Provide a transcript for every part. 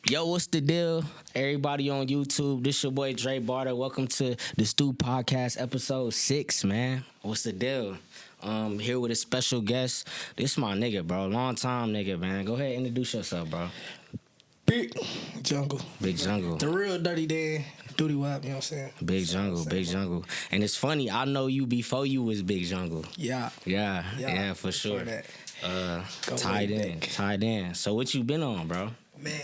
Yo, what's the deal? Everybody on YouTube, this your boy Dre Barter. Welcome to the Stu Podcast, episode 6, man. What's the deal? Here with a special guest. This my nigga, bro. Long time nigga, man. Go ahead, introduce yourself, bro. Big Jungle. Big Jungle. The real Dirty Dan. Duty Wop, you know what I'm saying? Big Jungle, Big Jungle. And it's funny, I know you before you was Big Jungle. Yeah. Yeah, for sure. Tied in. So what you been on, bro? Man,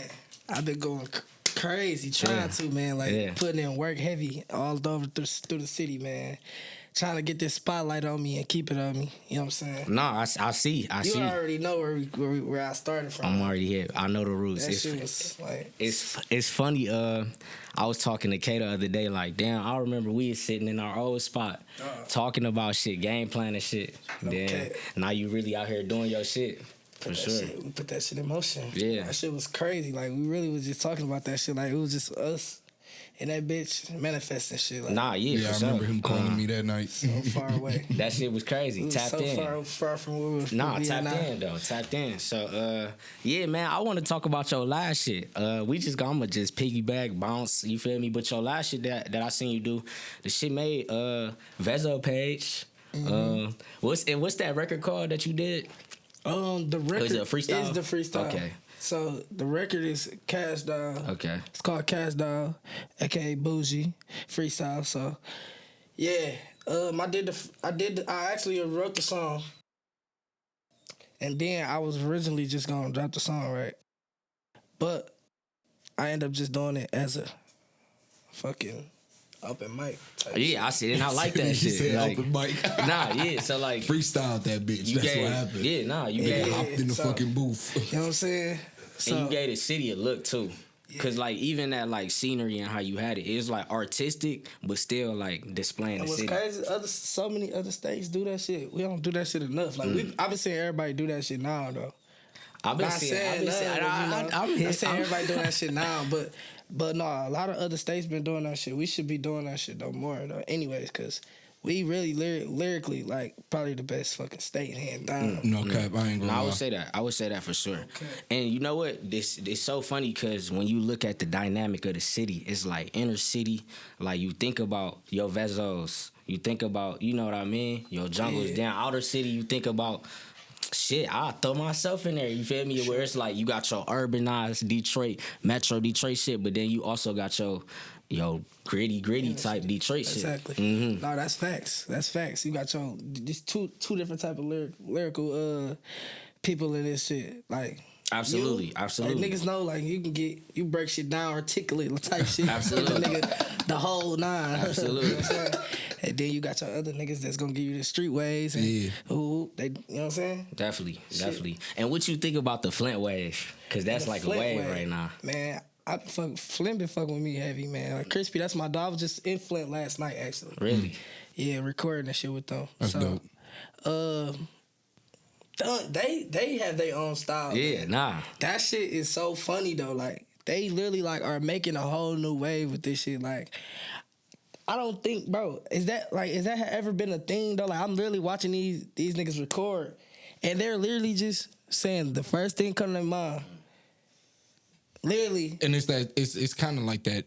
I've been going crazy trying to, man. Putting in work heavy all over through the city, man. Trying to get this spotlight on me and keep it on me. You know what I'm saying? No, I see. You already know where I started from. I'm already here. I know the roots. That shit was like... It's funny. I was talking to Kay the other day. Like, damn, I remember we was sitting in our old spot talking about shit, game plan and shit. Then now you really out here doing your shit. For sure. We put that shit in motion. Yeah. That shit was crazy. Like, we really was just talking about that shit. Like, it was just us and that bitch manifesting shit. Like, I remember him calling me that night. So far away. That shit was crazy. Tapped in. So far from where we were. Tapped in. So, yeah, man, I want to talk about your last shit. I'ma just piggyback, bounce, you feel me? But your last shit that I seen you do, the shit made Vezo page. Mm-hmm. What's that record called that you did? The record is it a freestyle? Is the freestyle. Okay. So the record is Cash Doll. Okay. It's called Cash Doll, aka Bougie Freestyle. So yeah, I actually wrote the song, and then I was originally just gonna drop the song, right? But I ended up just doing it as a fucking open mic type shit. I see it, and I like that shit. Said like, open mic. So like freestyle that bitch. That's what happened. You hopped in the fucking booth. You know what I'm saying? And you gave the city a look too. Cause like even that like scenery and how you had it was like artistic, but still like displaying the city. Crazy, so many other states do that shit. We don't do that shit enough. Like I've been seeing everybody do that shit now though. I'm saying everybody doing that shit now, but no, a lot of other states been doing that shit. We should be doing that shit though more though. Anyways, cause we really lyrically like probably the best fucking state hand down. No cap, I ain't gonna lie. I would say that for sure. Okay. And you know what? It's so funny because when you look at the dynamic of the city, it's like inner city. Like you think about your Vezos, you think about, you know what I mean? Your jungles down outer city. You think about. Shit, I'll throw myself in there, you feel me? Where it's like you got your urbanized Detroit, Metro Detroit shit, but then you also got your gritty type Detroit shit. Exactly. Mm-hmm. No, that's facts. You got your these two different type of lyrical people in this shit. Like Absolutely. Like, niggas know, like, you break shit down, articulate type shit. Absolutely. The whole nine. Absolutely. You know what I'm saying? And then you got your other niggas that's gonna give you the streetways. And, you know what I'm saying? Definitely. And what you think about the Flint wave? Because that's like a wave right now. Man, Flint been fucking with me heavy, man. Like, Crispy, that's my dog. I was just in Flint last night, actually. Really? Yeah, recording that shit with them. That's dope. They have their own style. Yeah, man. nah. That shit is so funny though. Like they literally like are making a whole new wave with this shit. Like I don't think, bro, is that ever been a thing though? Like I'm literally watching these niggas record, and they're literally just saying the first thing coming to their mind. Literally, and it's kind of like that.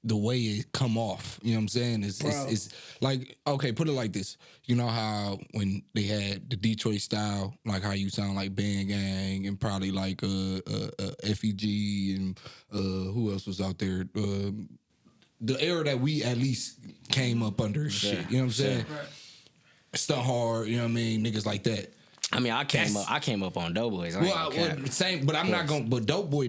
The way it come off, you know what I'm saying? It's like, okay, put it like this. You know how when they had the Detroit style, like how you sound like Bang Gang and probably like FEG and who else was out there? The era that we at least came up under and shit. You know what I'm saying? Right. Stunt Hard, you know what I mean? Niggas like that. I mean, I came up on Doughboys. Same, but I'm not gonna. But Doughboy,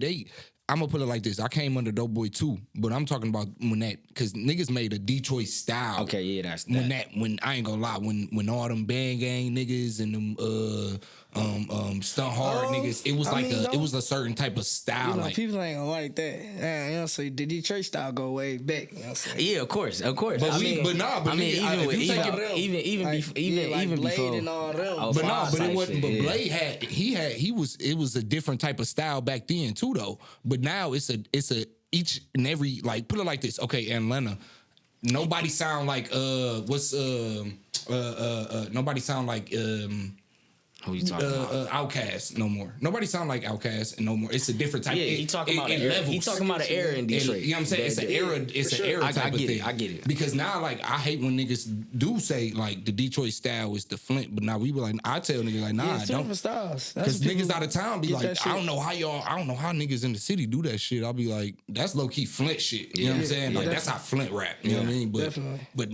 I'm gonna put it like this. I came under Doughboy too, but I'm talking about when that, because niggas made a Detroit style. Okay, yeah, that's that. When I ain't gonna lie, when all them Bang Gang niggas and them Stunt Hard niggas, it was it was a certain type of style. You know, like, people ain't gonna like that. Yeah, you know, so the Detroit style go way back. You know what I'm saying? Yeah, of course. But even Blade before and all them. It was a different type of style back then too though. But now it's a each and every, like, put it like this. Okay, Atlanta, nobody sound like nobody sound like Who you talking about? Outkast no more. Nobody sound like Outkast and no more. It's a different type. Yeah, he talking about an era. He talking about an era in Detroit. You know what I'm saying? It's an era. It's an era type of thing. I get it. Because now, like, I hate when niggas do say like the Detroit style is the Flint, but now we be like, I tell niggas like, nah, don't. Styles. Because niggas out of town be like, I don't know how niggas in the city do that shit. I'll be like, that's low key Flint shit. You know what I'm saying? Like that's how Flint rap. You know what I mean? But but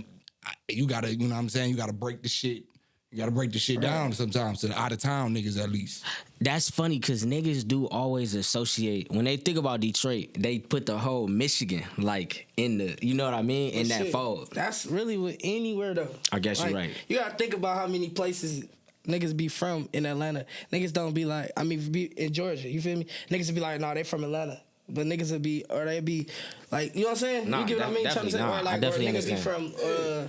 you gotta, you know what I'm saying? You gotta break the shit. You gotta break the shit down sometimes to the out of town niggas at least. That's funny because niggas do always associate when they think about Detroit, they put the whole Michigan like in the, you know what I mean, in that fold. That's really with anywhere though. I guess like, you're right. You gotta think about how many places niggas be from in Atlanta. Niggas don't be like, I mean, be in Georgia. You feel me? Niggas be like, nah, they from Atlanta. But niggas would be, or they be like, you know what I'm saying? Nah, you get what I mean? Trying to say, or like, I definitely or niggas understand. be from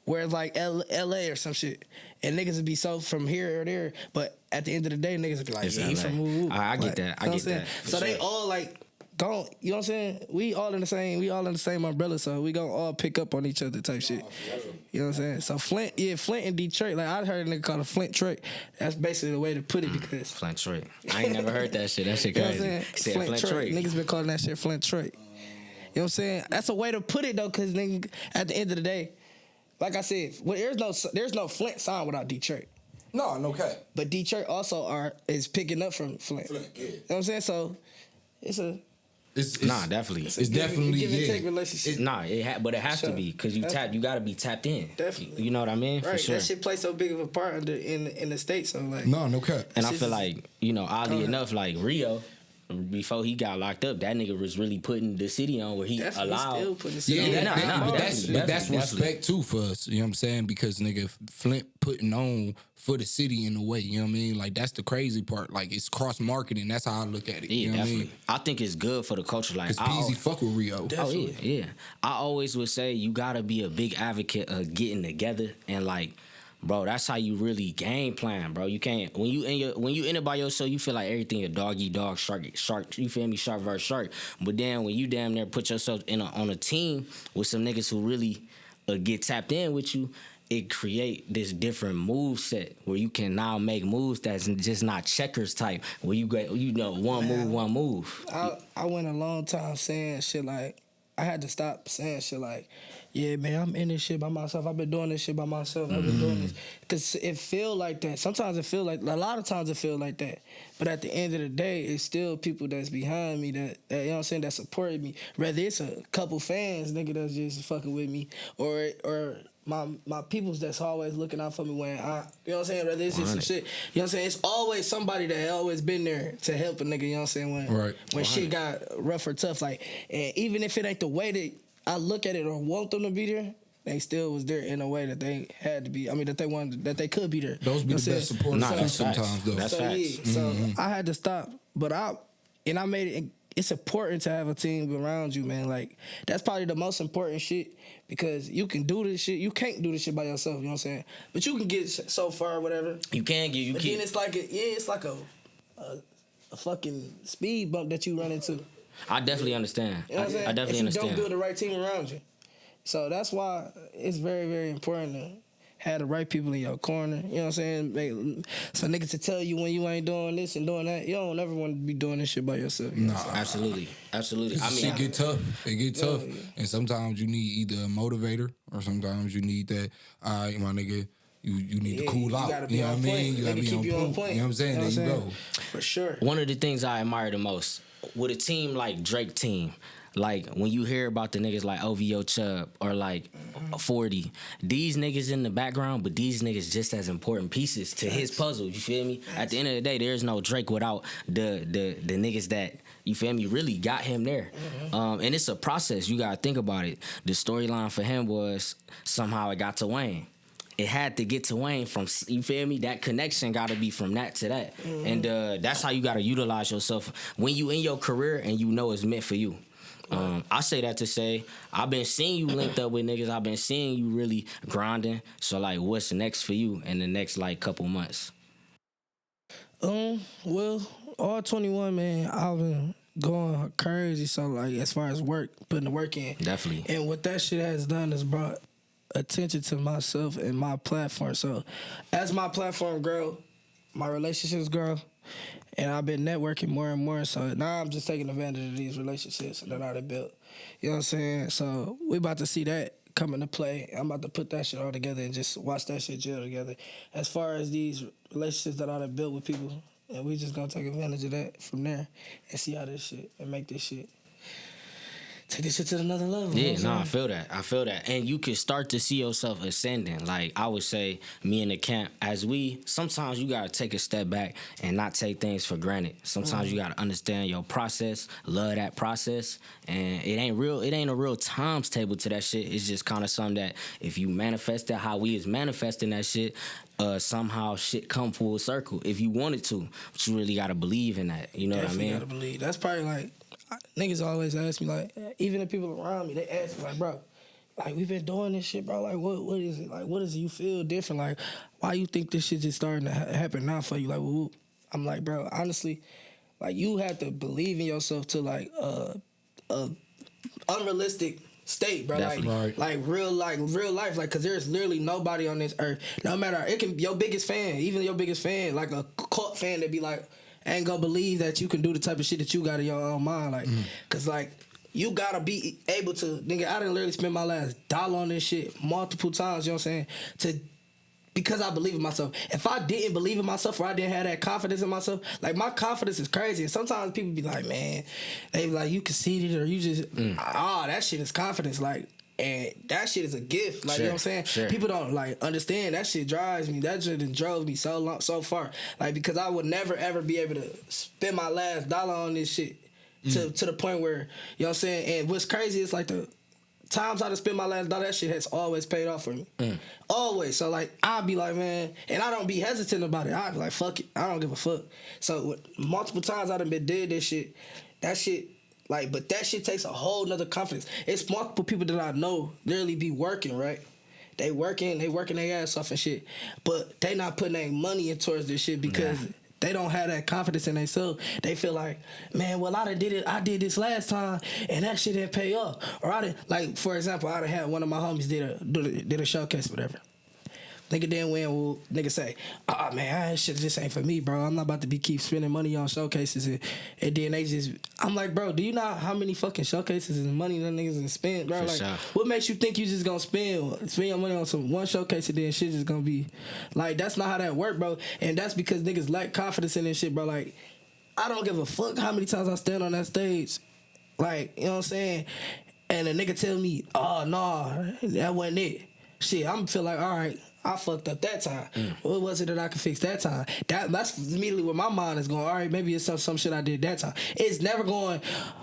where it's like LA or some shit. And niggas would be so from here or there. But at the end of the day, niggas would be like, It's yeah, he LA. from woo. I get that. I get that. So they all like, gone, you know what I'm saying? We all in the same umbrella, so we gonna all pick up on each other type shit. You know what I'm saying? So Flint and Detroit, like I heard a nigga call it Flint Troy. That's basically the way to put it because Flint Troy. I ain't never heard that shit. That shit you know what crazy. I'm saying? Flint Troy. Niggas been calling that shit Flint Troy. You know what I'm saying? That's a way to put it though, cause nigga, at the end of the day, like I said, well, there's no Flint sound without Detroit. No cap. But Detroit also is picking up from Flint. Yeah. You know what I'm saying? So it's a Nah, definitely. It's definitely give and take relationship. But it has to be because you gotta be tapped in. Definitely. You know what I mean? Right, For sure. that shit plays so big of a part in the States. So like, No cap. And I feel like, oddly enough, like Rio, before he got locked up, that nigga was really putting the city on where he allowed. Still putting the city But that's respect too for us. You know what I'm saying? Because nigga Flint putting on for the city in a way. You know what I mean? Like that's the crazy part. Like it's cross marketing. That's how I look at it. Yeah, you know definitely. What I mean? I think it's good for the culture. Like, It's Peasy fuck with Rio. Definitely. Oh yeah. I always would say you gotta be a big advocate of getting together and like, bro, that's how you really game plan, bro. You can't when you in it by yourself, you feel like everything a dog eat dog, shark. You feel me? Shark versus shark. But then when you damn near put yourself on a team with some niggas who really get tapped in with you, it create this different move set where you can now make moves that's just not checkers type. Where you get one move. I went a long time saying shit like I had to stop saying shit like, yeah, man, I'm in this shit by myself. I've been doing this shit by myself. I've been doing this. Because it feel like that. Sometimes it feel like, a lot of times it feel like that. But at the end of the day, it's still people that's behind me that you know what I'm saying, that supported me. Whether it's a couple fans, nigga, that's just fucking with me, or my peoples that's always looking out for me when you know what I'm saying, whether it's just some shit. You know what I'm saying? It's always somebody that always been there to help a nigga, you know what I'm saying, when shit got rough or tough. Like, and even if it ain't the way that I look at it or want them to be there, they still was there in a way that they had to be. I mean, that they wanted, that they could be there. Those be the best supporters sometimes, though. That's facts. So I had to stop, but I made it. It's important to have a team around you, man. Like that's probably the most important shit because you can do this shit. You can't do this shit by yourself. You know what I'm saying? But you can get so far, whatever. You can get. You but can. then it's like a fucking speed bump that you run into. I definitely understand. You know what I'm saying? I definitely understand. If you don't build the right team around you. So that's why it's very, very important to have the right people in your corner. You know what I'm saying? So niggas to tell you when you ain't doing this and doing that, you don't ever want to be doing this shit by yourself. You know Absolutely. I mean, shit get tough. It get tough. Yeah. And sometimes you need either a motivator or sometimes you need that, my nigga, you need to cool out. You know what I mean? You gotta be on point. You know what I'm saying? There you go. For sure. One of the things I admire the most with a team like Drake team, like when you hear about the niggas like OVO Chubb or like 40, these niggas in the background, but these niggas just as important pieces to his puzzle. You feel me? At the end of the day, there's no Drake without the niggas that, you feel me, really got him there. And it's a process. You gotta think about it. The storyline for him was somehow it got to Wayne. It had to get to Wayne from, you feel me? That connection got to be from that to that. And that's how you got to utilize yourself when you in your career and you know it's meant for you. I say that to say, I've been seeing you linked up with niggas. I've been seeing you really grinding. So, like, what's next for you in the next, like, couple months? Well, all 21, man, I've been going crazy. So, like, as far as work, putting the work in. Definitely. And what that shit has done is brought attention to myself and my platform. So as my platform grow, my relationships grow, and I've been networking more and more. So now I'm just taking advantage of these relationships that I done built. You know what I'm saying? So we about to see that come into play. I'm about to put that shit all together and just watch that shit gel together. As far as these relationships that I done built with people, and we just gonna take advantage of that from there and see how this shit and make this shit. Take this shit to another level. Yeah, no, I feel that. I feel that. And you can start to see yourself ascending. Like, I would say, me in the camp, sometimes you got to take a step back and not take things for granted. Sometimes you got to understand your process, love that process. And it ain't a real times table to that shit. It's just kind of something that if you manifest it how we is manifesting that shit, somehow shit come full circle if you wanted to. But you really got to believe in that. You know what I mean? You got to believe. That's probably like, niggas always ask me, like, even the people around me, they ask me, like, bro, like, we've been doing this shit, bro. Like, what is it? Like, what does you feel different? Like, why you think this shit just starting to happen now for you? Like, whoop. I'm like, bro, honestly, like, you have to believe in yourself to, like, a unrealistic state, bro. Definitely. Like real life, like, cause there's literally nobody on this earth. No matter, it can your biggest fan, even your biggest fan, like a cult fan, that be like, ain't gonna believe that you can do the type of shit that you got in your own mind, like, cause like you gotta be able to, nigga. I done literally spent my last dollar on this shit multiple times. You know what I'm saying? Because I believe in myself. If I didn't believe in myself or I didn't have that confidence in myself, like, my confidence is crazy. And sometimes people be like, man, they be like, you conceited or you just, that shit is confidence. Like, and that shit is a gift. Like, you know what I'm saying? Sure. People don't, like, understand. That shit drives me. That shit drove me so far. Like, because I would never, ever be able to spend my last dollar on this shit to the point where, you know what I'm saying? And what's crazy is, like, the times I done spent my last dollar, that shit has always paid off for me. Always. So, like, I'll be like, man, and I don't be hesitant about it. I'll be like, fuck it. I don't give a fuck. So, multiple times I done been did this shit. That shit, like, but that shit takes a whole nother confidence. It's multiple people that I know literally be working, right? They working their ass off and shit. But they not putting any money in towards this shit because they don't have that confidence in themselves. They feel like, man, well, I did this last time and that shit didn't pay off. Or I did, like, for example, I done had one of my homies did a showcase or whatever. Nigga then win, nigga say, man, shit just ain't for me, bro. I'm not about to keep spending money on showcases. And then they just, I'm like, bro, do you know how many fucking showcases and money them niggas can spend, bro? For like, sure. What makes you think you just gonna spend your money on some one showcase and then shit just gonna be, like, that's not how that work, bro. And that's because niggas lack confidence in this shit, bro. Like, I don't give a fuck how many times I stand on that stage. Like, you know what I'm saying? And a nigga tell me, oh, nah, that wasn't it. Shit, I'm feel like, all right, I fucked up that time. What was it that I could fix that time? That's immediately where my mind is going. All right, maybe it's some shit I did that time. It's never going,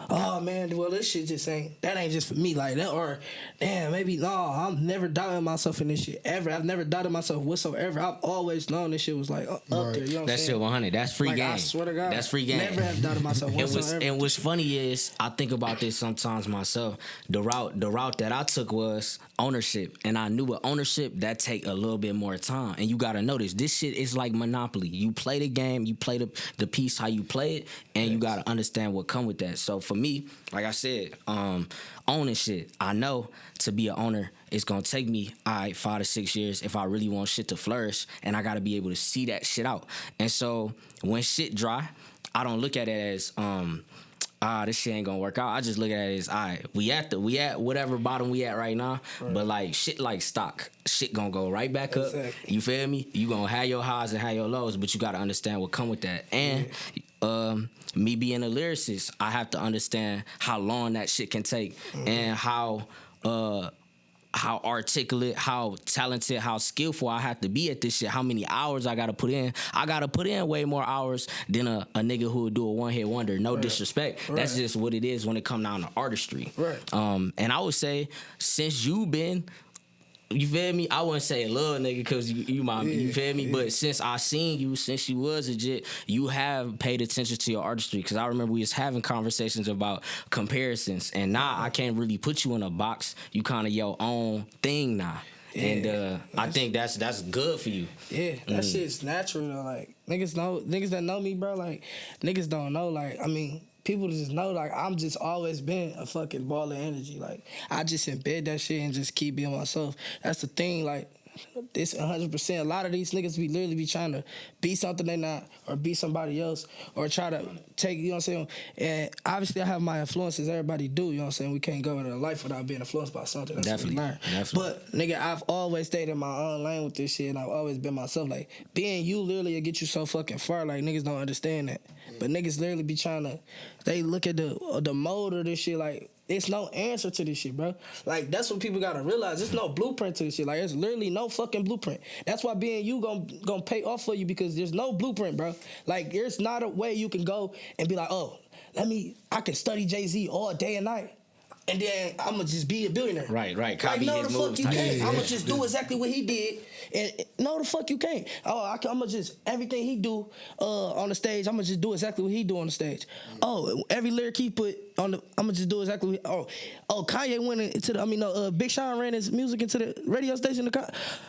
oh man, well, this shit just ain't just for me like that. Or damn, maybe no, I'm never doubting myself in this shit ever. I've never doubted myself whatsoever. I've always known this shit was like up there. You know what I'm That saying? shit 100. That's free Like, game. I swear to God, That's free game. Never have doubted myself whatsoever. And what's funny is I think about this sometimes myself. The route that I took was ownership, and I knew with ownership that take a little bit more time. And you gotta notice this shit is like Monopoly. You play the game, you play the piece how you play it, and you gotta understand what come with that. So for me, like I said, owning shit. I know to be an owner, it's gonna take me 5 to 6 years if I really want shit to flourish, and I gotta be able to see that shit out. And so when shit dry, I don't look at it as this shit ain't gonna work out. I just look at it as, all right, we at whatever bottom we at right now. Right. But like shit like stock, shit gonna go right back up. You feel me? You gonna have your highs and have your lows, but you gotta understand what come with that. And me being a lyricist, I have to understand how long that shit can take and how articulate, how talented, how skillful I have to be at this shit, how many hours I gotta put in. I gotta put in way more hours than a nigga who would do a one-hit wonder. No disrespect. That's just what it is when it come down to artistry. Right. And I would say, since you been, you feel me? I wouldn't say little nigga because you my, you feel me? But since I seen you, since you was legit, you have paid attention to your artistry. Because I remember we was having conversations about comparisons, and now I can't really put you in a box. You kind of your own thing now. Yeah, and I think that's good for you. Yeah, that shit's natural though. Like, niggas that know me, bro, like, niggas don't know. Like, I mean, people just know, like, I'm just always been a fucking ball of energy. Like, I just embed that shit and just keep being myself. That's the thing. Like, this 100%. A lot of these niggas be literally be trying to be something they not, or be somebody else, or try to take, you know what I'm saying? And obviously I have my influences, everybody do, you know what I'm saying? We can't go into life without being influenced by something. That's Definitely. what we learn. But nigga, I've always stayed in my own lane with this shit, and I've always been myself. Like, being you literally will get you so fucking far. Like, niggas don't understand that. But niggas literally be trying to, they look at the mode of this shit like, it's no answer to this shit, bro. Like, that's what people gotta realize. There's no blueprint to this shit. Like, there's literally no fucking blueprint. That's why being you gonna pay off for you, because there's no blueprint, bro. Like, there's not a way you can go and be like, oh, I can study Jay-Z all day and night, and then I'ma just be a billionaire. Right. Like, Copy no, his the fuck moves. you can't. Yeah, I'ma just do exactly what he did. And no, the fuck you can't. Oh, I'ma just, everything he do on the stage, I'ma just do exactly what he do on the stage. Oh, every lyric he put on the, I'ma just do exactly what Kanye went into the, Big Sean ran his music into the radio station.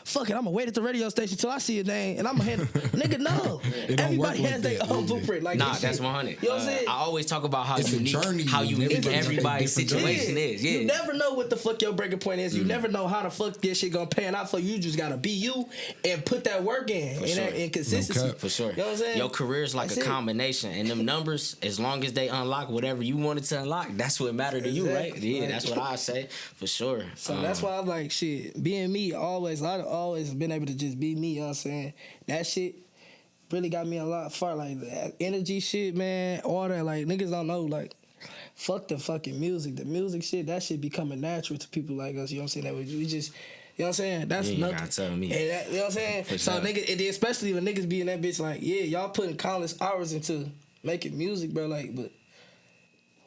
Fuck it, I'ma wait at the radio station till I see a name, and I'ma hit nigga, no. Everybody has their own blueprint. Like, Nah, that's 100. You know what I'm saying? I always talk about how It's a unique, journey, how unique everybody everybody's take different situation is. Yeah. You never know what the fuck your breaking point is. You never know how the fuck this shit gonna pan out for you. You just gotta be you and put that work in. For and sure. that inconsistency. No cap. For sure. You know what I'm saying? Your career is like That's a it. combination. And them numbers, as long as they unlock whatever you wanted to unlock, that's what mattered to you, right? Exactly. Yeah, Like- that's what I say. For sure. So that's why I'm like, shit, being me always, I've always been able to just be me, you know what I'm saying? That shit really got me a lot far. Like, that energy shit, man, all that, like, niggas don't know, like, fuck the fucking music. The music shit, that shit becoming natural to people like us, you know what I'm saying? That we just, you know what I'm saying? That's You ain't nothing. gotta tell me. And that, you know what I'm saying? For So sure. niggas, and then especially when niggas be in that bitch, like, yeah, y'all putting countless hours into making music, bro, like, but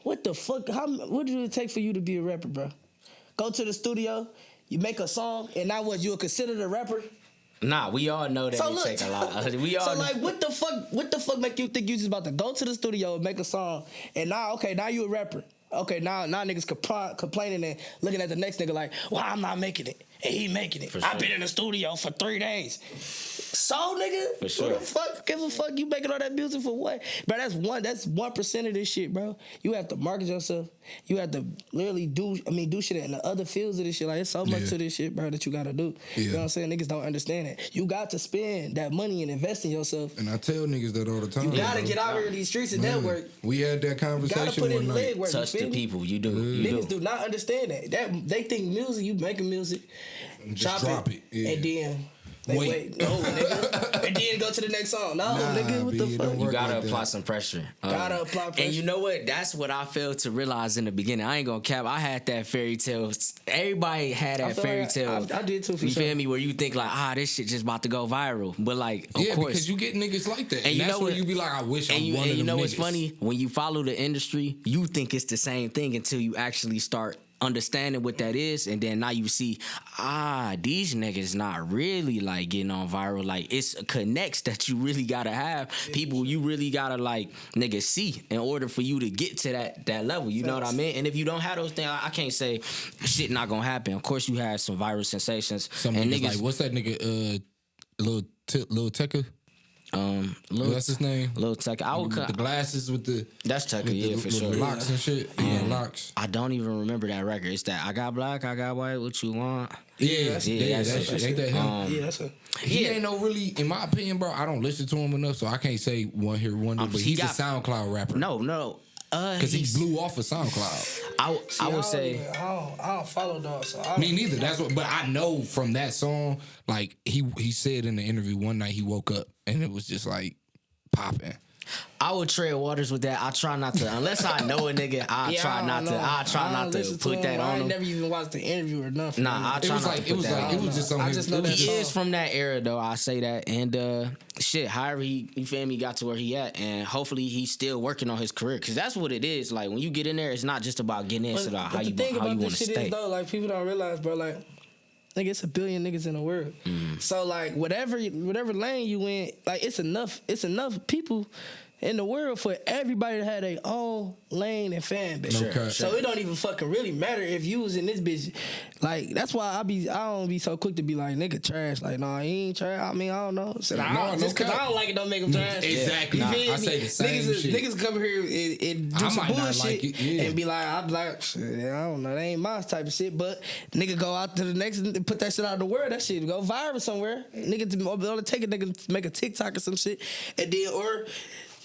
what the fuck? What did it take for you to be a rapper, bro? Go to the studio, you make a song, and now what? You are considered a rapper? Nah, we all know that So it look, take a lot. We all so like, what the fuck? What the fuck make you think you just about to go to the studio and make a song, and now you a rapper? Okay, now niggas complaining and looking at the next nigga like, well, I'm not making it, and he making it. For I've sure. been in the studio for 3 days. So nigga, For sure. What the fuck? Give a fuck? You making all that music for what? Bro, that's 1% of this shit, bro. You have to market yourself. You have to literally do shit in the other fields of this shit. Like, it's so much to this shit, bro, that you gotta do. You know what I'm saying? Niggas don't understand it. You got to spend that money and invest in yourself. And I tell niggas that all the time. You gotta bro. get out here in these streets and network. We had that You gotta conversation put in one leg night. work. touch you the feel me? people. You do. You Niggas do. do not understand that. They think music, you making music, Just drop it. Yeah. and then they wait. No, nigga. And then go to the next song. No, Nah, nigga, what the B, it fuck? don't You work gotta like apply that. some pressure. Gotta apply pressure. And you know what? That's what I failed to realize in the beginning. I ain't gonna cap. I had that fairy tale. Everybody had I that feel fairy like tale. I did too, for You sure. feel me? Where you think like, this shit just about to go viral. But like, of Yeah, course. because you get niggas like that. And And you that's know where what- you be like, I wish I'm and you, one and of you them know what's niggas. funny? When you follow the industry, you think it's the same thing until you actually start understanding what that is, and then now you see, these niggas not really like getting on viral. Like, it's connects that you really gotta have. People you really gotta like niggas see in order for you to get to that level. You know what I mean? And if you don't have those things, I can't say shit not gonna happen. Of course you have some viral sensations. Some and niggas like, what's that nigga, Lil Tecca? That's his name? Lil Tech. I would With the glasses with the That's Tucker, with yeah, the, for with sure. the locks and shit. Yeah, locks. I don't even remember that record. It's that I got black, I got white, what you want? Yeah, that's that shit. Ain't that him? Yeah, that's a. He ain't no really, in my opinion, bro. I don't listen to him enough, so I can't say one here, one there. But he he's got- a SoundCloud rapper. No. Because he blew off of SoundCloud. I would say I don't follow dogs. So I Me neither. That's what. But I know from that song, like he said in the interview one night he woke up and it was just like popping. I would tread waters with that. I try not to, unless I know a nigga. I try not to put that I on ain't him. never even watched the interview or nothing. Nah, I It try was not like to it put was that like on it him. was just on I his. just know it was that He song. is from that era though. I say that, and shit. However, you feel me, got to where he at, and hopefully he's still working on his career, because that's what it is. Like when you get in there, it's not just about getting in. It's about how the you thing want about to this shit stay. is though, like people don't realize, bro, like nigga, it's 1 billion niggas in the world. So like whatever lane you in, like it's enough people in the world for everybody to have their own lane and fan base. Okay. So it don't even fucking really matter if you was in this bitch. Like, that's why I don't be so quick to be like, nigga trash. Like, nah, he ain't trash. I mean, I don't know. So, just because I don't like it don't make him trash. Exactly. You Nah, feel I me? say the same shit. Niggas come here and do some might not bullshit like it, yeah. and be like, I'm like, shit, I don't know, that ain't my type of shit. But nigga go out to the next and put that shit out in the world. That shit go viral somewhere. Nigga take a nigga make a TikTok or some shit, and then or.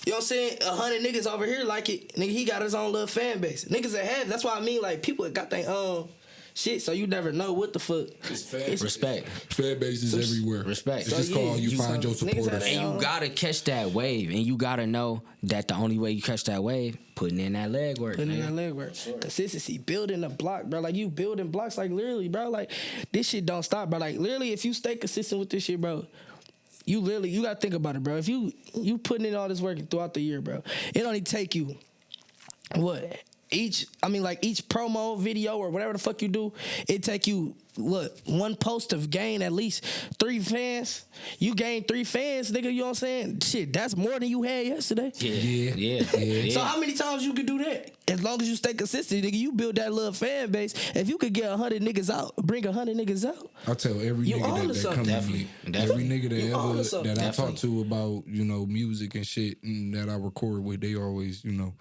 You know what I'm saying? 100 niggas over here like it. Nigga, he got his own little fan base. Niggas that have. That's why I mean, like, people got their own shit, so you never know what the fuck. Respect. Fan bases everywhere. Respect. It's just called you find your supporters. And you gotta catch that wave, and you gotta know that the only way you catch that wave, putting in that leg work. Sure. Consistency, building a block, bro. Like, you building blocks, like, literally, bro. Like, this shit don't stop, bro. Like, literally, if you stay consistent with this shit, bro, you gotta think about it, bro. If you putting in all this work throughout the year, bro, it only take you each promo video or whatever the fuck you do, it take you one post to gain at least 3 fans. You gain 3 fans, nigga, you know what I'm saying? Shit, that's more than you had yesterday. Yeah. So how many times you can do that? As long as you stay consistent, nigga, you build that little fan base. If you could get 100 niggas out, bring 100 niggas out. I tell every nigga that come to me, every nigga that I talk to about, you know, music and shit and that I record with, they always, you know,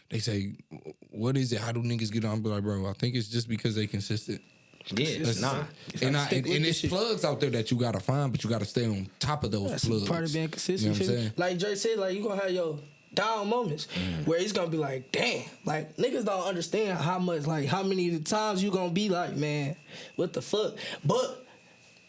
they say, what is it? How do niggas get on? I'm like, bro, I think it's just because they consistent. Yeah, it's not. And it's plugs out there that you gotta find, but you gotta stay on top of those plugs. Part of being consistent. You know what I'm saying? Like Dre said, like, you gonna have your down moments where it's gonna be like, damn, like, niggas don't understand how much, like, how many times you gonna be like, man, what the fuck? But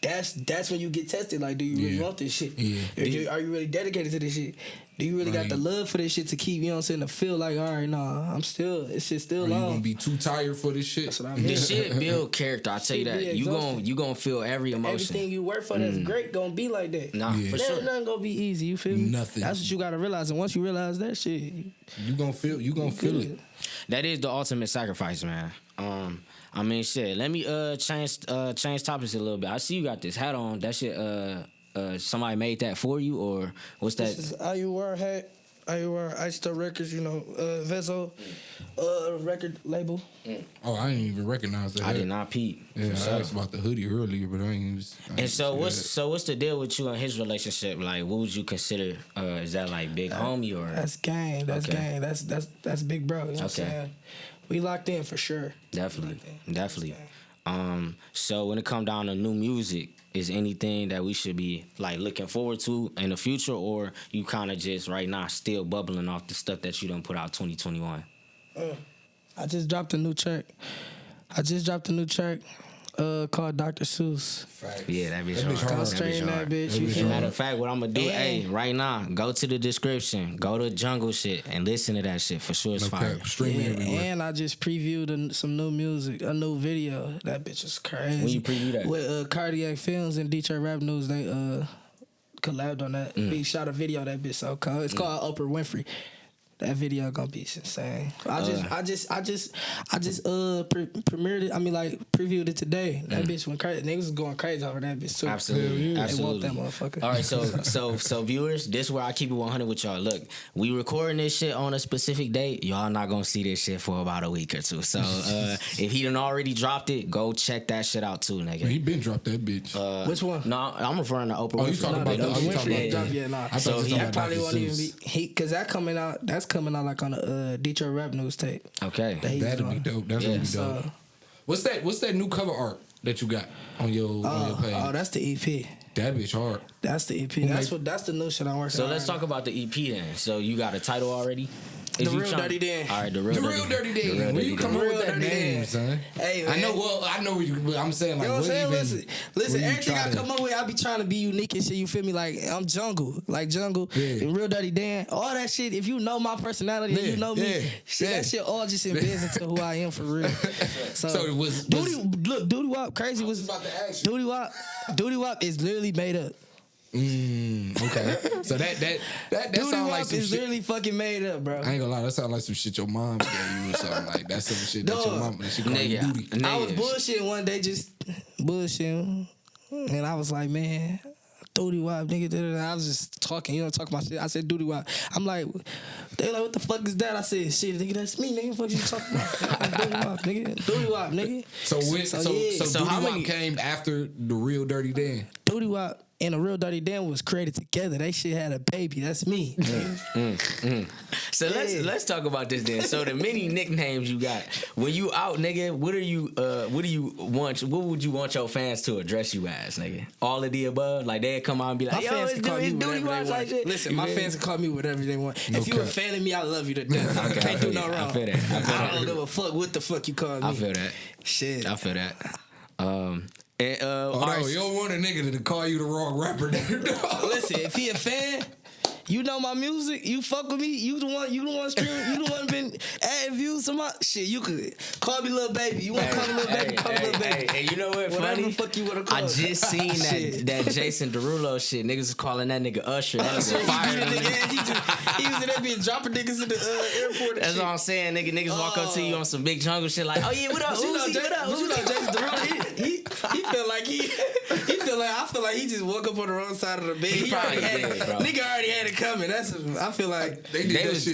that's when you get tested. Like, do you really want this shit? Yeah. Are you really dedicated to this shit? Do you really got the love for this shit to keep, you know what I'm saying, to feel like, all right, nah, this shit's still long. You gonna be too tired for this shit? That's what I mean. This shit build character, I tell you that. You gonna feel every emotion. Everything you work for that's great gonna be like that. Nah, for sure. Nothing gonna be easy, you feel me? Nothing. That's what you gotta realize, and once you realize that shit, you gonna feel it. That is the ultimate sacrifice, man. I mean, shit. Let me change topics a little bit. I see you got this hat on. That shit. Somebody made that for you, or what's that? This is IUR hat. IUR Ice Records. You know, Vezo, record label. Oh, I didn't even recognize that. I did not peep. Yeah, I asked about the hoodie earlier, but I ain't. And so what's the deal with you and his relationship? Like, what would you consider? Is that like big homie or? That's gang. That's gang. That's big bro. You know what I'm saying? We locked in for sure. Definitely. So when it come down to new music, is anything that we should be like looking forward to in the future, or you kind of just right now still bubbling off the stuff that you done put out 2021? I just dropped a new track. Called Dr. Seuss. Facts. Yeah, that bitch hard. Go straight in that bitch. Matter of fact, what I'm gonna do, right now, go to the description, go to Jungle Shit, and listen to that shit. For sure, it's fire. Streaming everywhere. And I just previewed some new music, a new video. That bitch is crazy. When you preview that? With Cardiac Films and Detroit Rap News, they collabed on that. We shot a video of that bitch so cold. It's called Oprah Winfrey. That video gonna be insane. I just premiered it. I mean, like, previewed it today. That bitch went crazy. Niggas was going crazy over that bitch too. Absolutely. They want that motherfucker. All right, so viewers, this is where I keep it 100 with y'all. Look, we recording this shit on a specific date. Y'all not gonna see this shit for about a week or two. So if he done already dropped it, go check that shit out too, nigga. He been dropped that bitch. Which one? No, I'm referring to Oprah Winfrey. Oh, you talking about Oprah Winfrey? Yeah, nah. So he probably won't even be because that's coming out like on the Detroit Rap News tape. Okay, that'll be dope. That's gonna be dope. What's that new cover art that you got on your page? Oh, that's the EP. That bitch hard. That's the EP. That's the new shit I'm working on. So let's talk about the EP then. So you got a title already? The Real Dirty Dan. All right, the Real Dirty Dan. Where you come up with that name, son? Hey, man. I know where you. I'm saying, like, you know what I'm saying? Listen. you Everything I come up with, I be trying to be unique and shit. You feel me? Like, I'm Jungle, and Real Dirty Dan. All that shit. If you know my personality, and you know me. That shit all just embeds into who I am for real. So it was. Doody Wop crazy was. Doody Wop is literally made up. Okay. So that sounds like some is shit. literally fucking made up, bro. I ain't gonna lie, that sounds like some shit your mom gave you or something. Like, that's some shit that your mom, she called you Doody. I was bullshitting one day, just bullshitting, and I was like, man, Doody Wop, nigga. I was just talking, talking about shit. I said Doody Wop. I'm like, they like, what the fuck is that? I said, shit, nigga, that's me, nigga. What the fuck you talking about? Doody Wop, nigga. Doody Wop, nigga. So Doody Wop came after the real Dirty Dan. Doody Wop and the real Dirty Dan was created together. They shit had a baby. That's me. So let's talk about this then. So the many nicknames you got when you out, nigga. What do you want? What would you want your fans to address you as, nigga? All of the above. Like they come out and be like, yo, it's Doody Wop like shit. Listen, my fans can call me whatever they want. If you a fan of me, I love you to death. Okay, can't do no wrong. I feel that. I don't give a fuck what the fuck you call me. I feel that. Shit. I feel that. You don't want a nigga to call you the wrong rapper. Listen, if he a fan, you know my music, you fuck with me, you the one stream, you the one been adding views to my shit. You could call me little baby. You want to call me little baby? Call me little baby. Hey, you know what? Whatever Funny. the fuck you want to call. I just seen that Jason Derulo shit. Niggas is calling that nigga Usher. That nigga fired him. He was in that bitch dropping niggas in the airport. That's what I'm saying. Niggas walk up to you on some big jungle shit like, oh yeah, what up, Uzi? What up? You know Jason Derulo, he felt like I feel like he just woke up on the wrong side of the bed. He probably already had did, bro. Nigga already had it coming. I feel like they was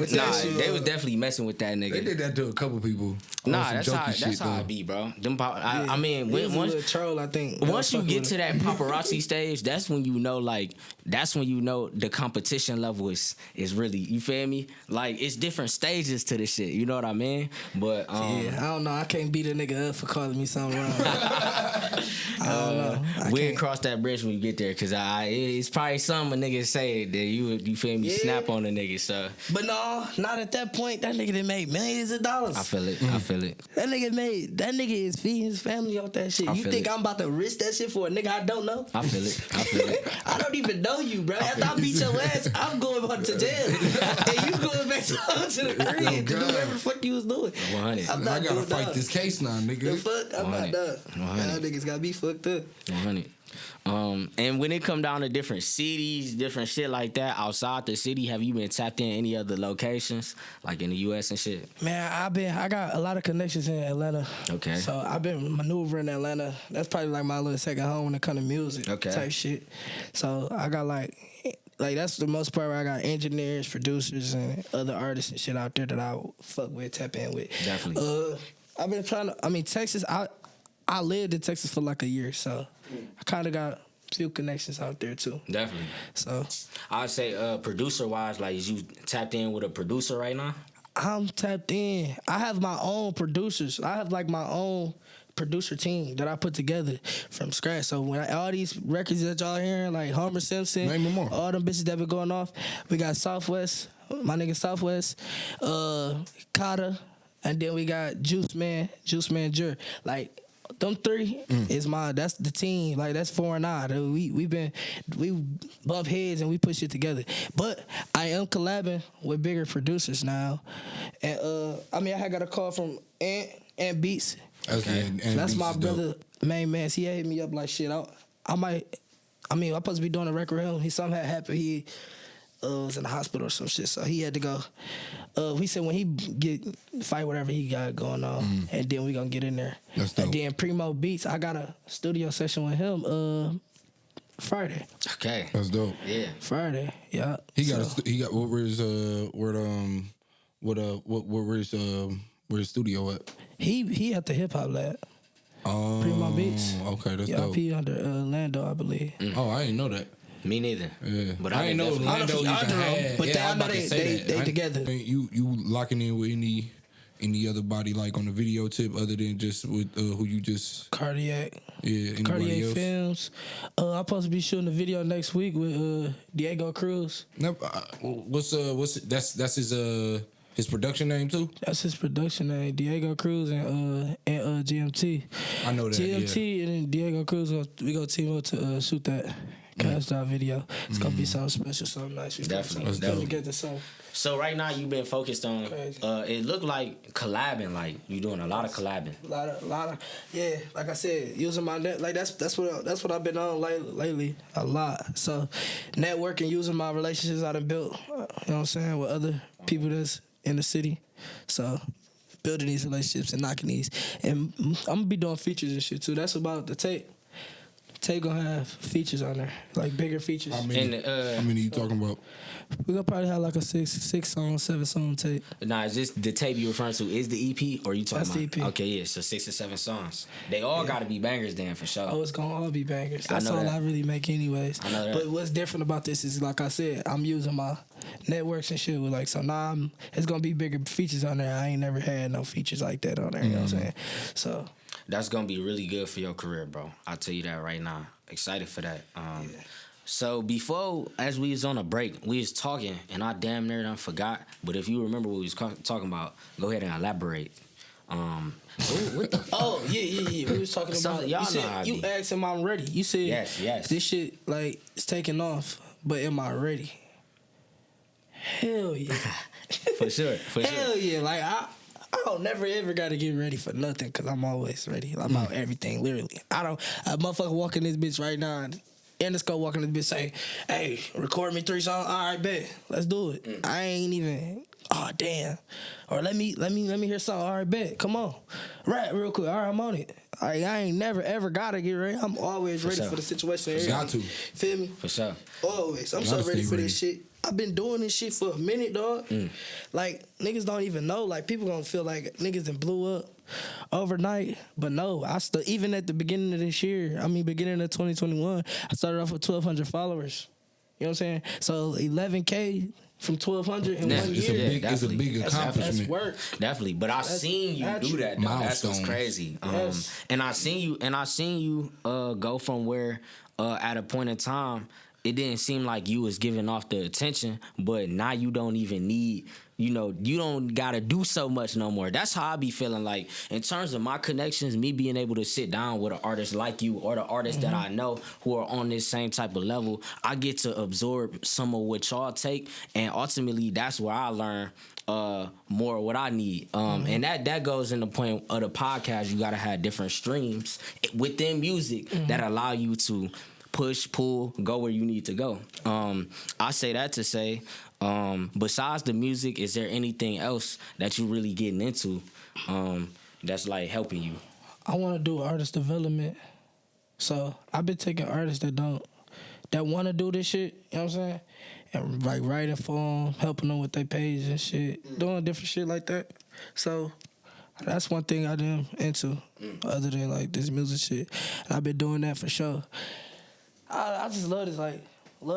definitely messing with that nigga. They did that to a couple people. Nah, that's how I be, bro. I mean, once a little troll, I think. Once you get to that paparazzi stage, that's when you know the competition level is really, you feel me? Like it's different stages to this shit. You know what I mean? But I don't know. I can't beat a nigga up for calling me something wrong. I don't know. We'll cross that bridge when we get there, cause it's probably something a nigga say that you feel me, snap on a nigga. So, but no, not at that point. That nigga done made millions of dollars. I feel it. That nigga is feeding his family off that shit. You think I'm about to risk that shit for a nigga I don't know? I feel it. I don't even know you, bro. After I beat your ass, I'm going back to jail, and you going back to the crib to do whatever the fuck you was doing. 100. I gotta fight this case now, nigga. The fuck? I'm not done. Y'all niggas gotta be fucked up. 100. And when it come down to different cities, different shit like that, outside the city, have you been tapped in any other locations, like in the U.S. and shit? Man, I got a lot of connections in Atlanta. Okay. So I've been maneuvering in Atlanta. That's probably like my little second home when it comes to music type shit. So I got like that's the most part where I got engineers, producers, and other artists and shit out there that I fuck with, tap in with. Definitely. I've been trying to, Texas, I lived in Texas for like a year, so I kind of got a few connections out there too. Definitely. So I'd say producer wise, like, is you tapped in with a producer right now? I'm tapped in. I have my own producers. I have like my own producer team that I put together from scratch. So when all these records that y'all hearing, like Homer Simpson, name them more. All them bitches that been going off, we got Southwest, my nigga Southwest, Kata, and then we got Juice Man Jur. Like them three is mine. That's the team. Like that's 4 and I. We bump heads and we put shit together. But I am collabing with bigger producers now, and I had got a call from Ant Beats. Okay, that's my brother, main man. He hit me up like shit. I'm supposed to be doing a record with him. Something had happened. He was in the hospital or some shit, so he had to go. He said when he fight whatever he got going on, and then we gonna get in there. That's dope. And then Primo Beats, I got a studio session with him Friday. Okay, that's dope. Yeah, Friday. Yeah. Where's his studio at? He at the hip hop lab. Oh, Primo Beats. Okay, that's dope. dope. He under Lando, I believe. Oh, I didn't know that. Me neither. Yeah, but I didn't know Lando even had. But I know they together. You locking in with any other body like on the video tip other than just with who you just Cardiac. Yeah, anybody Cardiac else? Films. I'm supposed to be shooting a video next week with Diego Cruz. No, what's that's his production name too? That's his production name, Diego Cruz and GMT. I know that. GMT and Diego Cruz, we gonna team up to shoot that cast out video. It's gonna be something special, something nice. Definitely. Get this song. So right now you've been focused on. It looked like collabing, like you doing a lot of collabing. A lot of, yeah. Like I said, using my net, like that's what I've been on lately a lot. So networking, using my relationships I done built. You know what I'm saying, with other people that's in the city. So building these relationships and knocking these, and I'm gonna be doing features and shit too. That's about the tape. Tape gonna have features on there, like bigger features. How many you talking about? We gonna probably have like a 6 song, 7 song tape. Nah, is this the tape you referring to? Is the EP or you talking That's about? the EP. Okay, yeah. So 6 or 7 songs. They all got to be bangers then for sure. Oh, it's gonna all be bangers. That's know all that. I really make anyways. I know that. But what's different about this is, like I said, I'm using my networks and shit with like, so now it's gonna be bigger features on there. I ain't never had no features like that on there. You know what I'm saying? So That's gonna be really good for your career, bro. I'll tell you that right now. Excited for that. So before, as we was on a break, we was talking, and I damn near done forgot. But if you remember what we was talking about, go ahead and elaborate. What the? oh yeah. We was talking about. Y'all You said know how I you be. asked him I'm ready. You said Yes. this shit like it's taking off, but am I ready? Hell yeah. For sure. Hell yeah. Like I don't never ever gotta get ready for nothing because I'm always ready about everything. Literally, a motherfucker walk in this bitch right now. And let's go walk in this bitch say, "Hey, record me 3 songs. All right, bet. Let's do it." I ain't even. Oh damn. Or let me hear something. All right, bet. Come on, rap real quick. All right, I'm on it. I ain't never ever gotta get ready. I'm always ready sure. for the situation. Got to. Feel me? For sure. Always. I'm Gotta so ready stay for ready. this shit. I've been doing this shit for a minute, dog. Like, niggas don't even know. Like, people gonna feel like niggas done blew up overnight. But no, even at the beginning of this year, beginning of 2021, I started off with 1,200 followers. You know what I'm saying? So 11K from 1,200 in Yeah, 1 It's year. a big accomplishment. That's work. Definitely, but I seen you do that. Though. That's what's Milestones. crazy. Yes. And I seen you go from where at a point in time it didn't seem like you was giving off the attention, but now you don't even need. You don't gotta do so much no more. That's how I be feeling. Like in terms of my connections, me being able to sit down with an artist like you or the artists that I know who are on this same type of level, I get to absorb some of what y'all take, and ultimately that's where I learn more of what I need. And that goes in the point of the podcast. You gotta have different streams within music that allow you to push, pull, go where you need to go. I say that to say, besides the music, is there anything else that you really getting into that's like helping you? I want to do artist development. So I've been taking artists that want to do this shit, you know what I'm saying? And like writing for them, helping them with their page and shit, doing different shit like that. So that's one thing I'm into, other than like this music shit. And I've been doing that for sure. I just love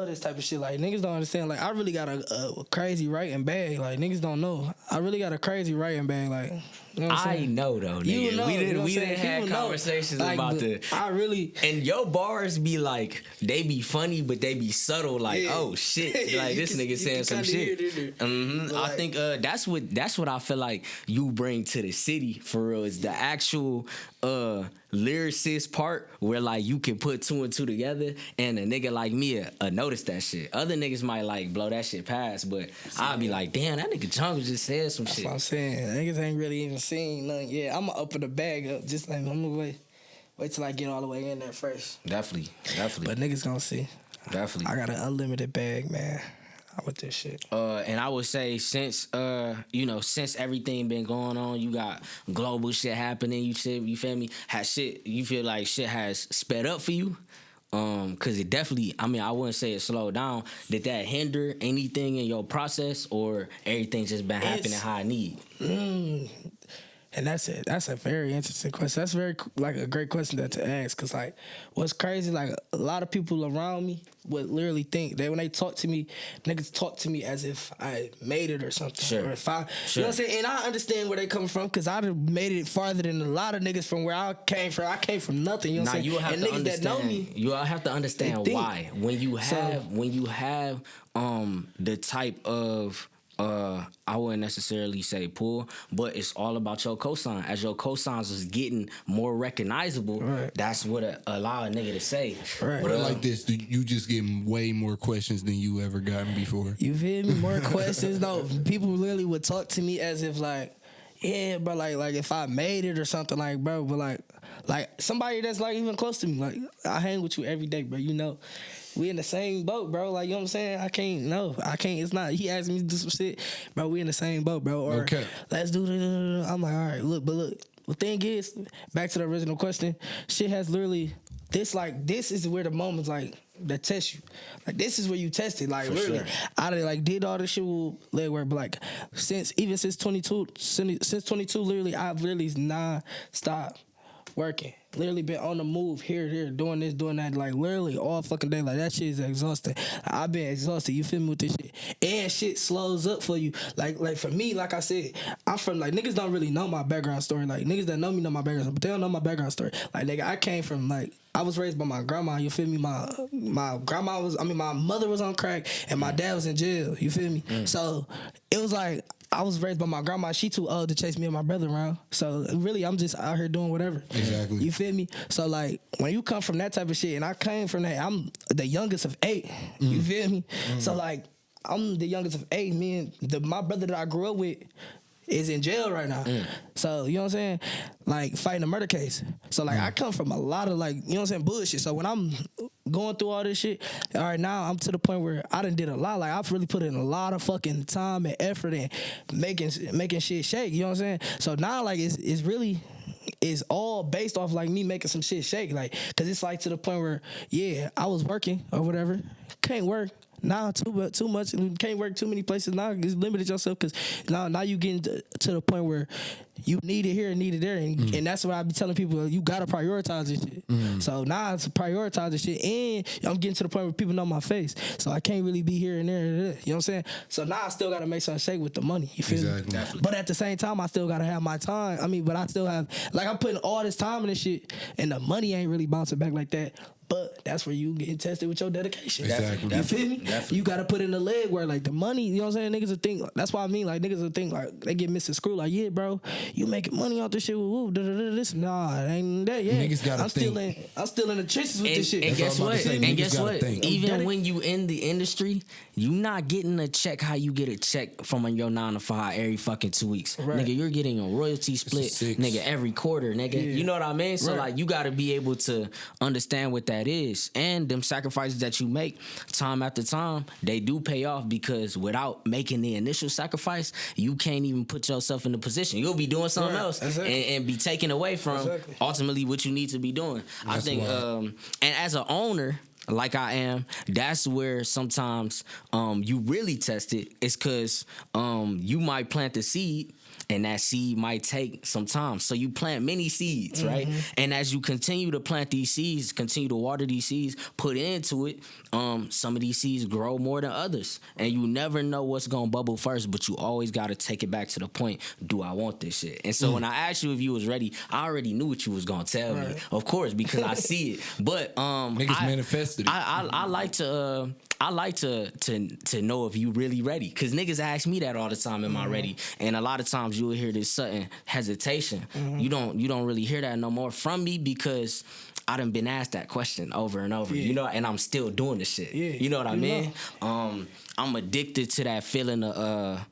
this type of shit. Like, niggas don't understand. Like, I really got a crazy writing bag. Like, niggas don't know. I really got a crazy writing bag. Like, you know what I'm saying? I know though, nigga. You know, we you know didn't what I'm saying? have People know. conversations Like, about the. I really. And your bars be like, they be funny, but they be subtle. Like, Yeah. oh shit, like You this can- nigga you saying can some kinda shit. hear it, I like- think that's what I feel like you bring to the city for real is the actual lyricist part where like you can put 2 and 2 together, and a nigga like me notice that shit. Other niggas might like blow that shit past, but I'll be like, damn, that nigga Jungle just said some That's shit. what I'm saying. Niggas ain't really even seen nothing yet. I'm gonna open the bag up. Just like, I'm gonna wait till I get all the way in there first. Definitely. But niggas gonna see. Definitely. I got an unlimited bag, man. With this shit. And I would say since everything been going on, you got global shit happening. You feel me? You feel like shit has sped up for you? Cause it definitely. I wouldn't say it slowed down. Did that hinder anything in your process, or everything just been happening how I need? And that's it. That's a very interesting question. That's very like a great question to ask. Cause like, what's crazy? Like a lot of people around me would literally think that when they talk to me, niggas talk to me as if I made it or something. Sure. Or if I, Sure. you know what I'm saying? And I understand where they coming from. Cause I done made it farther than a lot of niggas from where I came from. I came from nothing. You know what I'm saying? You have and to niggas understand. that know me, You have to understand they think. why when you have the type of. I wouldn't necessarily say pull, but it's all about your cosign. As your cosigns is getting more recognizable, Right. that's what allow a nigga to say. Right. Put it like this: you just getting way more questions than you ever gotten before. you feel me? More questions. No, people literally would talk to me as if like, yeah, bro, like if I made it or something, like, bro, but like somebody that's like even close to me, like I hang with you every day, bro. You know, we in the same boat, bro. Like, you know what I'm saying? I can't. It's not. He asked me to do some shit, bro. We in the same boat, bro. Or Okay. let's do the. I'm like, all right, look. The thing is, back to the original question, shit has literally this is where the moments like that test you. Like this is where you test it. Like For literally, sure. I did all this shit with leg work, but like since 22, literally I've literally non-stop working. Literally been on the move here, doing this, doing that, like literally all fucking day. Like that shit is exhausting. I've been exhausted, you feel me, with this shit. And shit slows up for you. Like for me, like I said, I'm from like niggas don't really know my background story. Like niggas that know me know my background story, but they don't know my background story. Like nigga, I came from like I was raised by my grandma, you feel me? My mother was on crack and my dad was in jail, you feel me? So it was like I was raised by my grandma. She too old to chase me and my brother around. So really, I'm just out here doing whatever. Exactly. You feel me? So like when you come from that type of shit, and I came from that, I'm the youngest of 8. You feel me? So like I'm the youngest of 8. Me and my brother that I grew up with is in jail right now. So, you know what I'm saying? Like, fighting a murder case. So, like, I come from a lot of, like, you know what I'm saying, bullshit. So, when I'm going through all this shit, all right, now I'm to the point where I done did a lot. Like, I've really put in a lot of fucking time and effort in making shit shake. You know what I'm saying? So, now, like, it's really... It's all based off like me making some shit shake, like, cause it's like to the point where, yeah, I was working or whatever, can't work. Now too much, and can't work too many places. Now it's limited yourself, cause now you getting to the point where you need it here and need it there, and that's what I be telling people. You gotta prioritize this shit. So now it's prioritize this shit, and I'm getting to the point where people know my face, so I can't really be here and there. You know what I'm saying? So now I still gotta make something shake with the money. You feel me? Exactly. But at the same time, I still gotta have my time. I mean, but I still have like I'm putting all this time in this shit, and the money ain't really bouncing back like that. But that's where you getting tested with your dedication. Exactly. You feel me? Definitely. You gotta put in the leg where like the money, you know what I'm saying? Niggas will think, that's why I mean, like niggas will think like they get Mr. Screw, like, yeah, bro, you making money off this shit with woo, this. Nah, it ain't that, yeah. Niggas gotta I'm still in the trenches with this shit. And guess what? And guess what? Think. Even when you in the industry, you not getting a check how you get a check from your 9 to 5 every fucking 2 weeks. Right. Nigga, you're getting a royalty split, nigga, every quarter, nigga. Yeah. You know what I mean? So Right. like you gotta be able to understand what that is. And them sacrifices that you make time after time, they do pay off, because without making the initial sacrifice, you can't even put yourself in the position. You'll be doing something Right. else Exactly. and be taken away from Exactly. ultimately what you need to be doing. I That's think wild. and as an owner like I am, that's where sometimes you really test it. It's because you might plant the seed, and that seed might take some time. So you plant many seeds, right? And as you continue to plant these seeds, continue to water these seeds, put into it, some of these seeds grow more than others. And you never know what's going to bubble first, but you always got to take it back to the point, do I want this shit? And so when I asked you if you was ready, I already knew what you was going to tell me, of course, because I see it. But Niggas manifested it. I like to know if you really ready, because niggas ask me that all the time, am I ready? And a lot of times you will hear this sudden hesitation. You don't really hear that no more from me, because I done been asked that question over and over, you know, and I'm still doing the shit. You know what I mean? I'm addicted to that feeling of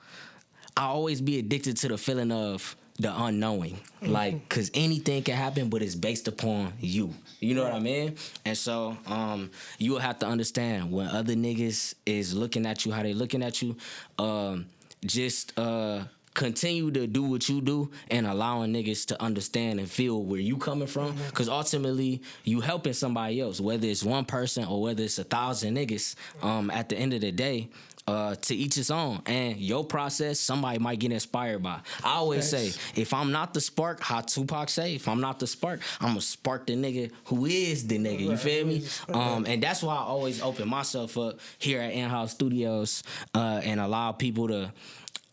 I always be addicted to the feeling of the unknowing, like, cause anything can happen, but it's based upon you. You know what I mean? And so, you will have to understand when other niggas is looking at you, how they looking at you. Just continue to do what you do, and allowing niggas to understand and feel where you coming from, because ultimately you helping somebody else, whether it's one person or whether it's 1,000 niggas. At the end of the day, to each his own, and your process somebody might get inspired by. I always say, if I'm not the spark, how Tupac say, if I'm not the spark, I'm gonna spark the nigga who is the nigga. You feel me? And that's why I always open myself up here at InHouse Studios, and allow people to.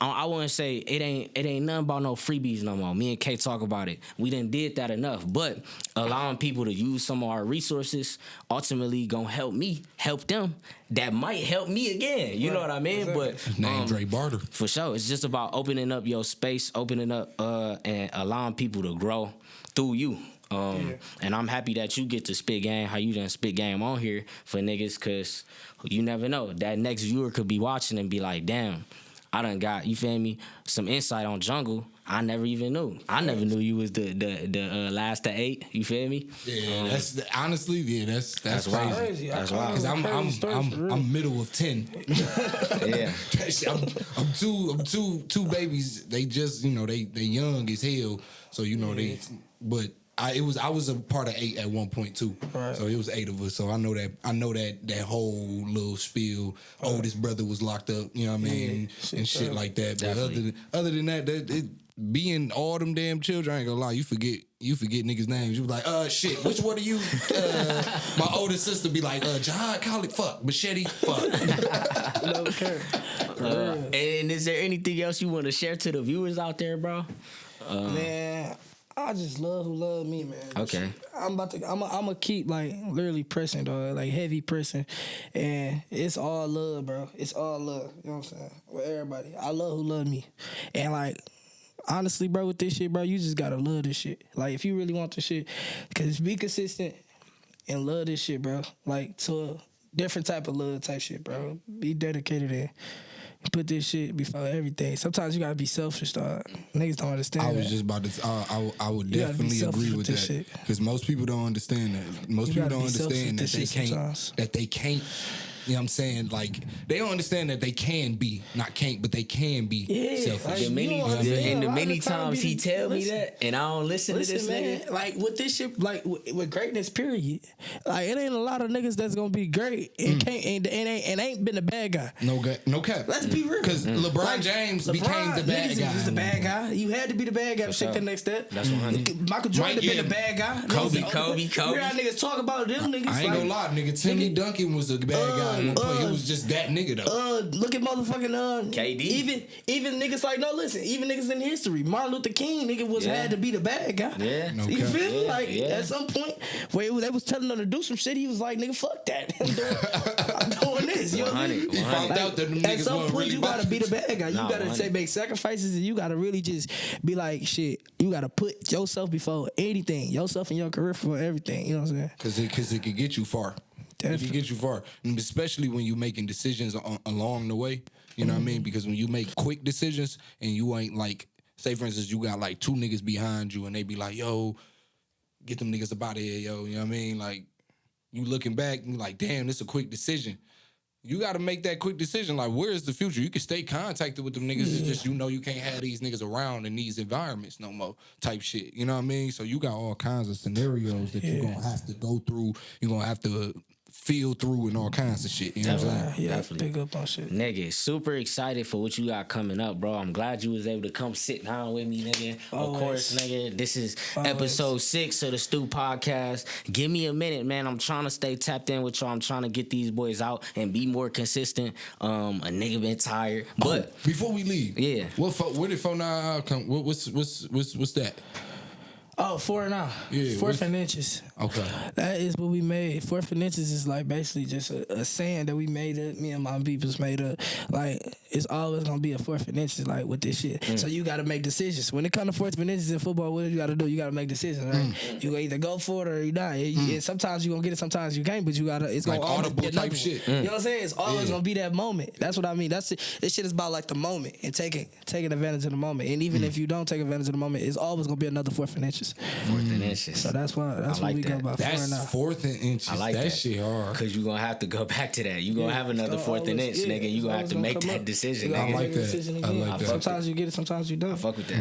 I wouldn't say it ain't nothing about no freebies no more. Me and Kay talk about it. We done did that enough. But allowing people to use some of our resources ultimately gonna help me, help them. That might help me again. You know what I mean? But Name Dre Barter. for sure. It's just about opening up your space, opening up and allowing people to grow through you. And I'm happy that you get to spit game, how you done spit game on here for niggas, because you never know. That next viewer could be watching and be like, damn, I done got, you feel me, some insight on Jungle I never even knew. I never knew you was the last to 8. You feel me? Yeah, that's honestly, that's crazy. That's wild. Because I'm middle of 10. Yeah. I'm two babies. They just they young as hell. So they but I was a part of 8 at one point too. Right. So it was 8 of us. So I know that whole little spiel. Oldest brother was locked up. You know what I mean, and shit like that. But other than that, being all them damn children, I ain't gonna lie, you forget niggas' names. You be like, shit, which one of you? My older sister be like, Jihad, call it, fuck, Machete, fuck. Okay. And is there anything else you want to share to the viewers out there, bro? Man, I just love who love me, man. Okay. I'm gonna keep like literally pressing, dog, like heavy pressing, and it's all love, bro. It's all love. You know what I'm saying? With everybody, I love who love me, and like. Honestly, bro, with this shit, bro, you just gotta love this shit. Like, if you really want this shit, cause be consistent and love this shit, bro. Like, to a different type of love type shit, bro. Be dedicated and put this shit before everything. Sometimes you gotta be selfish, dog. Niggas don't understand I was that. just about to. I would definitely agree with that because most people don't understand that. Most people don't understand that they can't. Sometimes. That they can't. You know what I'm saying? Like, they don't understand that they can be, not can't, but they can be selfish. The many times he tell me that, and I don't listen to this man, nigga. Like, with this shit, like, with greatness, period. Like, it ain't a lot of niggas that's gonna be great and ain't been a bad guy. No cap. Let's be real. Because LeBron James became the bad guy. He's the bad guy. You had to be the bad guy to take the next step. That's 100. Michael Jordan been the bad guy. Kobe. We got niggas talk about them niggas. I ain't gonna lie, nigga. Timmy Duncan was a bad guy. He was just that nigga though. Look at motherfucking KD. Even niggas like even niggas in history. Martin Luther King nigga had to be the bad guy. Yeah, no you feel me? Yeah, like at some point where they was telling him to do some shit, he was like, nigga, fuck that. I'm doing this. You know what I mean? He found out that them niggas at some point really you gotta be the bad guy. You gotta 100. make sacrifices, and you gotta really just be like, shit. You gotta put yourself before anything, yourself and your career before everything. You know what I'm saying? Because it could get you far. Definitely. It can get you far, and especially when you're making decisions along the way. You know what I mean? Because when you make quick decisions and you ain't like, say for instance, you got like 2 niggas behind you and they be like, yo, get them niggas up out of here, yo. You know what I mean? Like, you looking back and you like, damn, this a quick decision. You got to make that quick decision. Like, where is the future? You can stay contacted with them niggas. It's just, you can't have these niggas around in these environments no more type shit. You know what I mean? So you got all kinds of scenarios that you're going to have to go through. You're going to have to feel through and all kinds of shit. You know what I'm saying? Yeah, definitely. Big up on shit. Nigga, super excited for what you got coming up, bro. I'm glad you was able to come sit down with me, nigga. Always. Of course, nigga. This is episode 6 of the Stu Podcast. Give me a minute, man. I'm trying to stay tapped in with y'all. I'm trying to get these boys out and be more consistent. A nigga been tired. But before we leave, yeah. Where did 4-9 come? What's that? Oh, 4-9. Yeah, 4th and inches. Okay. That is what we made. 4th and inches is like basically just a saying that we made up. Me and my peoples made up. Like, it's always gonna be a 4th and inches, like, with this shit. So you gotta make decisions. When it comes to 4th and inches in football, what you gotta do? You gotta make decisions, right? You either go for it or you not. And sometimes you gonna get it, sometimes you can't, but you gotta, it's like gonna always audible be type shit. You know what I'm saying? It's always gonna be that moment. That's what I mean. This shit is about like the moment and taking advantage of the moment. And even if you don't take advantage of the moment, it's always gonna be another 4th and inches. 4th and inches. So that's what we go by. That's 4th and inches. I like that shit hard. Cause you gonna have to go back to that. You gonna have another 4th and inch, nigga. You gonna have to make that decision, nigga. I like that. I like that. Sometimes you get it, sometimes you don't. I fuck with that.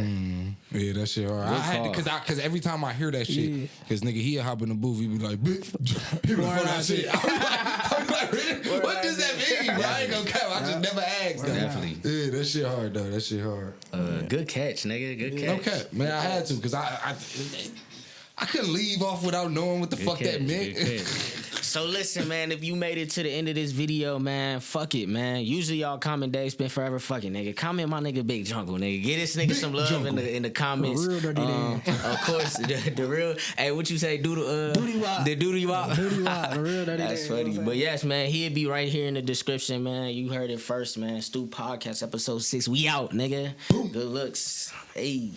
Yeah, that shit hard. I had to, cause every time I hear that shit, cause nigga, he'll hop in the booth, he be like, bitch, people for that shit. I'm like, really? What does that mean, bro? I ain't gonna cap. I just never asked that. Definitely. Yeah, that shit hard though. That shit hard. Good catch, nigga. Good catch. No cap, man. I had to, cause I couldn't leave off without knowing what the fuck that meant. So listen, man, if you made it to the end of this video, man, fuck it, man. Usually y'all comment Dave spent forever fucking, nigga. Comment my nigga Big Jungle, nigga. Get this nigga some love in the comments. Real dirty of course, the real. Hey, what you say? Doody wop. The doody wop. Doody wop. The real dirty. That's funny. But yes, man, he'll be right here in the description, man. You heard it first, man. Stu Podcast, episode 6. We out, nigga. Boom. Good looks. Hey.